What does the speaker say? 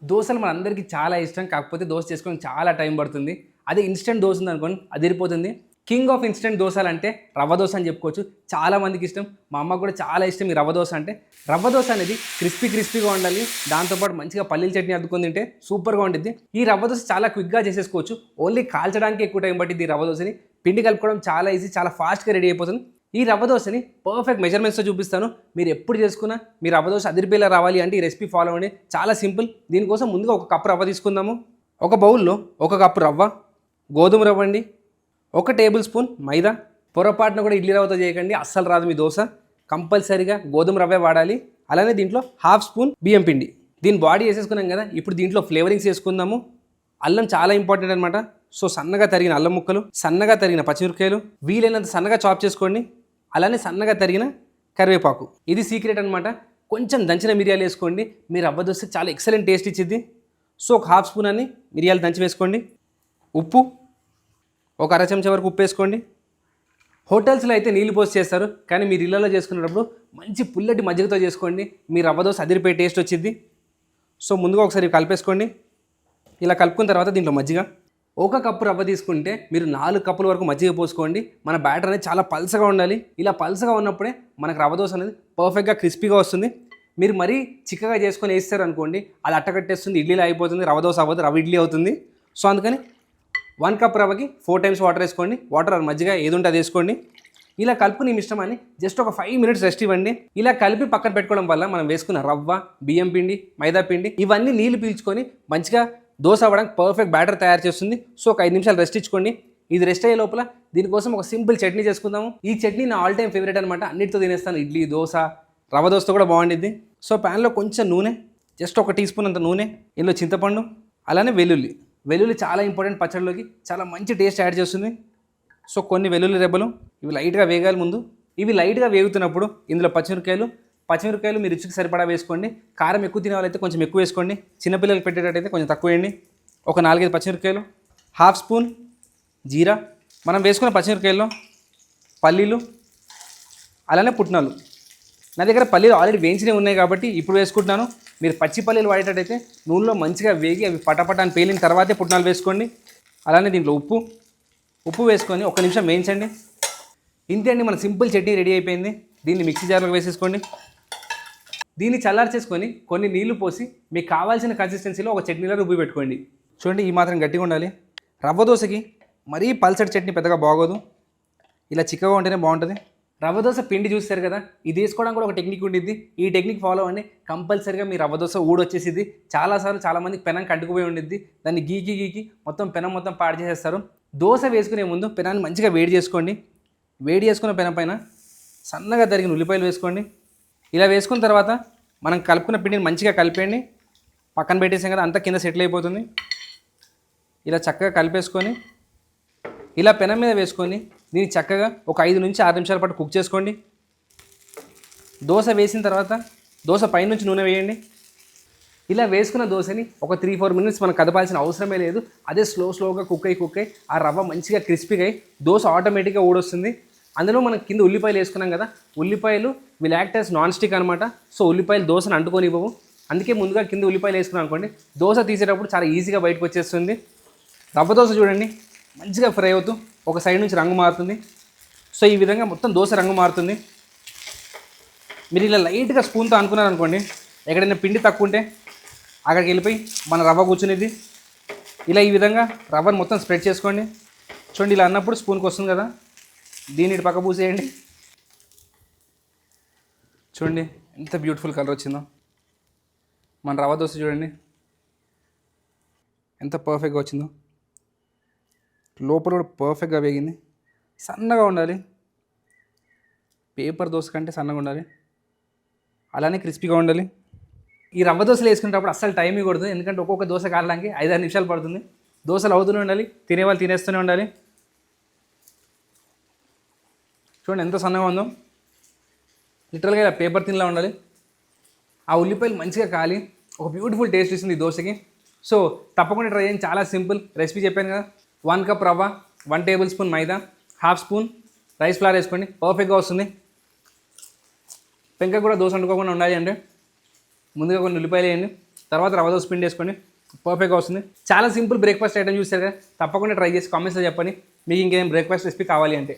దోసలు మనందరికీ చాలా ఇష్టం. కాకపోతే దోస చేసుకోవడానికి చాలా టైం పడుతుంది. అదే ఇన్‌స్టంట్ దోస ఉందనుకోండి అదిరిపోతుంది. కింగ్ ఆఫ్ ఇన్‌స్టంట్ దోసలంటే రవ్వ దోస అని చెప్పుకోవచ్చు. చాలా మందికి ఇష్టం. మా అమ్మకు కూడా చాలా ఇష్టం ఈ రవ్వ దోస అంటే. రవ్వ దోస అనేది క్రిస్పీగా ఉండాలి. దాంతోపాటు మంచిగా పల్లీల చట్నీ అద్దుకొని తింటే సూపర్‌గా ఉండిద్ది. ఈ రవ్వ దోస చాలా క్విక్‌గా చేసేసుకోవచ్చు. ఓన్లీ కాల్చడానికి ఎక్కువ టైం పట్టిద్ది ఈ రవ్వ దోసని. పిండి కలుపుకోవడం చాలా ఈజీ. చాలా ఫాస్ట్‌గా రెడీ అయిపోతుంది. ఈ రవ్వ దోసని పర్ఫెక్ట్ మెజర్మెంట్స్తో చూపిస్తాను. మీరు ఎప్పుడు చేసుకున్నా మీ రవ్వ దోస అదిరిపోయేలా రావాలి అంటే ఈ రెసిపీ ఫాలో అవ్వండి. చాలా సింపుల్. దీనికోసం ముందుగా ఒక కప్పు రవ్వ తీసుకుందాము. ఒక బౌల్లో ఒక కప్పు రవ్వ, గోధుమ రవ్వ అండి, 1 టేబుల్ స్పూన్ మైదా. పొరపాటున కూడా ఇడ్లీ రవ్వతో చేయకండి, అస్సలు రాదు మీ దోశ. కంపల్సరీగా గోధుమ రవ్వే వాడాలి. అలానే దీంట్లో 1/2 స్పూన్ బియ్యం పిండి. దీని బాడీ వేసేసుకున్నాం కదా, ఇప్పుడు దీంట్లో ఫ్లేవరింగ్స్ వేసుకుందాము. అల్లం చాలా ఇంపార్టెంట్ అనమాట. సో సన్నగా తరిగిన అల్లం ముక్కలు, సన్నగా తరిగిన పచ్చిమిరపకాయలు, వీలైనంత సన్నగా చాప్ చేసుకోండి. అలానే సన్నగా తరిగిన కరివేపాకు. ఇది సీక్రెట్ అనమాట. కొంచెం దంచిన మిరియాలు వేసుకోండి. మీ రవ్వ దోశకి చాలా ఎక్సలెంట్ టేస్ట్ ఇచ్చిద్ది. సో ఒక 1/2 స్పూన్ అని మిరియాలు దంచి వేసుకోండి. ఉప్పు, ఒక 1/2 చెంచా వరకు ఉప్పు వేసుకోండి. హోటల్స్లో అయితే నీళ్ళు పోసి చేస్తారు, కానీ మీరు ఇళ్ళలో చేసుకునేటప్పుడు మంచి పుల్లటి మజ్జిగతో చేసుకోండి. మీ రవ్వ దోశ అదిరిపోయే టేస్ట్ వచ్చింది. సో ముందుగా ఒకసారి కలిపేసుకోండి. ఇలా కలుపుకున్న తర్వాత దీంట్లో మజ్జిగ, 1 కప్పు రవ్వ తీసుకుంటే మీరు 4 కప్పుల వరకు మజ్జిగ పోసుకోండి. మన బ్యాటర్ అనేది చాలా పల్సగా ఉండాలి. ఇలా పల్సగా ఉన్నప్పుడే మనకు రవ్వ దోశ అనేది పర్ఫెక్ట్గా క్రిస్పీగా వస్తుంది. మీరు మరీ చిక్కగా చేసుకొని వేస్తారు అనుకోండి, అది అట్టకట్టేస్తుంది, ఇడ్లీలో అయిపోతుంది, రవ్వ దోశ అవ్వదు, రవ్వ ఇడ్లీ అవుతుంది. సో అందుకని 1 కప్ రవ్వకి 4 టైమ్స్ వాటర్ వేసుకోండి. వాటర్ మజ్జిగ ఏది ఉంటే అది వేసుకోండి. ఇలా కలుపుకుని మిశ్రమాన్ని జస్ట్ ఒక 5 మినిట్స్ రెస్ట్ ఇవ్వండి. ఇలా కలిపి పక్కన పెట్టుకోవడం వల్ల మనం వేసుకున్న రవ్వ, బియ్యం పిండి, మైదా పిండి ఇవన్నీ నీళ్ళు పీల్చుకొని మంచిగా దోశ అవ్వడానికి పర్ఫెక్ట్ బ్యాటర్ తయారు చేస్తుంది. సో ఒక 5 నిమిషాలు రెస్ట్ ఇచ్చుకోండి. ఇది రెస్ట్ అయ్యే లోపల దీనికోసం ఒక సింపుల్ చట్నీ చేసుకుందాము. ఈ చట్నీ నా ఆల్ టైమ్ ఫేవరెట్ అనమాట. అన్నిటితో తినేస్తాను. ఇడ్లీ, దోశ, రవ్వ దోశతో కూడా బాగుండిద్ది. సో ప్యాన్లో కొంచెం నూనె, జస్ట్ 1 టీ స్పూన్ అంత నూనె, ఇందులో చింతపండు, అలానే వెల్లుల్లి చాలా ఇంపార్టెంట్. పచ్చడిలోకి చాలా మంచి టేస్ట్ యాడ్ చేస్తుంది. సో కొన్ని వెల్లుల్లి రెబ్బలు ఇవి లైట్గా వేగాలి. ముందు ఇవి లైట్గా వేగుతున్నప్పుడు ఇందులో పచ్చిమిరపకాయలు మీ రుచికి సరిపడా వేసుకోండి. కారం ఎక్కువ తినే వాళ్ళైతే కొంచెం ఎక్కువ వేసుకోండి. చిన్నపిల్లలకి పెట్టేటట్టయితే కొంచెం తక్కువ వేయండి. ఒక 4-5 పచ్చిమిరపకాయలు, 1/2 స్పూన్ జీరా, మనం వేసుకున్న పచ్చిమిరపకాయల్లో పల్లీలు, అలానే పుట్నాలు. నా దగ్గర పల్లీలు ఆల్రెడీ వేయించినవి ఉన్నాయి కాబట్టి ఇప్పుడు వేసుకుంటున్నాను. మీరు పచ్చి పల్లీలు వాడేటట్టయితే నూనెలో మంచిగా వేగి అవి పటపటాన్ని పేలిన తర్వాతే పుట్నాలు వేసుకోండి. అలానే దీంట్లో ఉప్పు వేసుకొని 1 నిమిషం వేయించండి. ఇంతే అండి, మన సింపుల్ చట్నీ రెడీ అయిపోయింది. దీన్ని మిక్సీ జార్లోకి వేసేసుకోండి. దీన్ని చల్లార్చేసుకొని కొన్ని నీళ్లు పోసి మీకు కావాల్సిన కన్సిస్టెన్సీలో ఒక చట్నీలో రుబ్బి పెట్టుకోండి. చూడండి, ఈ మాత్రం గట్టిగా ఉండాలి. రవ్వ దోశకి మరీ పల్సటి చట్నీ పెద్దగా బాగోదు, ఇలా చిక్కగా ఉంటేనే బాగుంటుంది. రవ్వ దోశ పిండి చూస్తారు కదా, ఇది వేసుకోవడం కూడా ఒక టెక్నిక్ ఉండిద్ది. ఈ టెక్నిక్ ఫాలో అవ్వండి, కంపల్సరీగా మీ రవ్వ దోశ ఊడొచ్చేసిద్ది. చాలాసార్లు చాలామందికి పెనం కంటుకుపోయి ఉండిద్ది. దాన్ని గీకి మొత్తం పెనం మొత్తం పాడు చేసేస్తారు. దోశ వేసుకునే ముందు పెనాన్ని మంచిగా వేడి చేసుకోండి. వేడి చేసుకున్న పెనం పైన సన్నగా తరిగిన ఉల్లిపాయలు వేసుకోండి. ఇలా వేసుకున్న తర్వాత మనం కలుపుకున్న పిండిని మంచిగా కలిపేయండి. పక్కన పెట్టేసాం కదా, అంతా కింద సెటిల్ అయిపోతుంది. ఇలా చక్కగా కలిపేసుకొని ఇలా పెనం మీద వేసుకొని దీన్ని చక్కగా ఒక 5 నుంచి 6 నిమిషాల పాటు కుక్ చేసుకోండి. దోశ వేసిన తర్వాత దోశ పైనుంచి నూనె వేయండి. ఇలా వేసుకున్న దోశని ఒక 3-4 మినిట్స్ మనం కదపాల్సిన అవసరమే లేదు. అదే స్లోగా కుక్ అయ్యి ఆ రవ్వ మంచిగా క్రిస్పీగా అయ్యి దోశ ఆటోమేటిక్గా ఊడొస్తుంది. అందులో మనం కింద ఉల్లిపాయలు వేసుకున్నాం కదా, ఉల్లిపాయలు will act as non stick అనమాట. సో ఉల్లిపాయలు దోశను అంటుకొని ఇవ్వవు. అందుకే ముందుగా కింద ఉల్లిపాయలు వేసుకున్నాం అనుకోండి, దోశ తీసేటప్పుడు చాలా ఈజీగా బయటకు వచ్చేస్తుంది. రవ్వ దోశ చూడండి, మంచిగా ఫ్రై అవుతూ ఒక సైడ్ నుంచి రంగు మారుతుంది. సో ఈ విధంగా మొత్తం దోశ రంగు మారుతుంది. మీరు ఇలా లైట్గా స్పూన్తో అనుకున్నారు అనుకోండి, ఎక్కడైనా పిండి తక్కువ ఉంటే అక్కడికి వెళ్ళిపోయి మన రవ్వ కూర్చునేది. ఇలా ఈ విధంగా రవ్వను మొత్తం స్ప్రెడ్ చేసుకోండి. చూడండి, ఇలా అన్నప్పుడు స్పూన్కి వస్తుంది కదా, దీన్ని ఇటు పక్క పూసేయండి. చూడండి ఎంత బ్యూటిఫుల్ కలర్ వచ్చిందో. మన రవ్వ దోశ చూడండి ఎంత పర్ఫెక్ట్గా వచ్చిందో. లోపల కూడా పర్ఫెక్ట్గా వేగింది. సన్నగా ఉండాలి, పేపర్ దోశ కంటే సన్నగా ఉండాలి, అలానే క్రిస్పీగా ఉండాలి. ఈ రవ్వ దోశలు వేసుకునేటప్పుడు అస్సలు టైం ఇవ్వకూడదు, ఎందుకంటే ఒక్కొక్క దోశ కాలడానికి 5-6 నిమిషాలు పడుతుంది. దోశలు అవుతూనే ఉండాలి, తినేవాళ్ళు తినేస్తూనే ఉండాలి. చూడండి ఎంత సన్నగా ఉందో, లిటరల్గా ఇలా పేపర్ తినలా ఉండాలి. ఆ ఉల్లిపాయలు మంచిగా కాలి ఒక బ్యూటిఫుల్ టేస్ట్ ఇస్తుంది ఈ దోశకి. సో తప్పకుండా ట్రై చేయండి, చాలా సింపుల్ రెసిపీ చెప్పాను కదా. 1 కప్ రవ్వ, 1 టేబుల్ స్పూన్ మైదా, 1/2 స్పూన్ రైస్ ఫ్లవర్ వేసుకోండి, పర్ఫెక్ట్గా వస్తుంది. పెంక కూడా దోశ వండుకోకుండా ఉండాలి అంటే ముందుగా కొన్ని ఉల్లిపాయలు వేయండి, తర్వాత రవ్వ దోశ పిండి వేసుకొని పర్ఫెక్ట్గా వస్తుంది. చాలా సింపుల్ బ్రేక్ఫాస్ట్ ఐటమ్ చూస్తారు కదా, తప్పకుండా ట్రై చేసి కామెంట్స్లో చెప్పండి మీకు ఇంకేం బ్రేక్ఫాస్ట్ రెసిపీ కావాలి అంటే.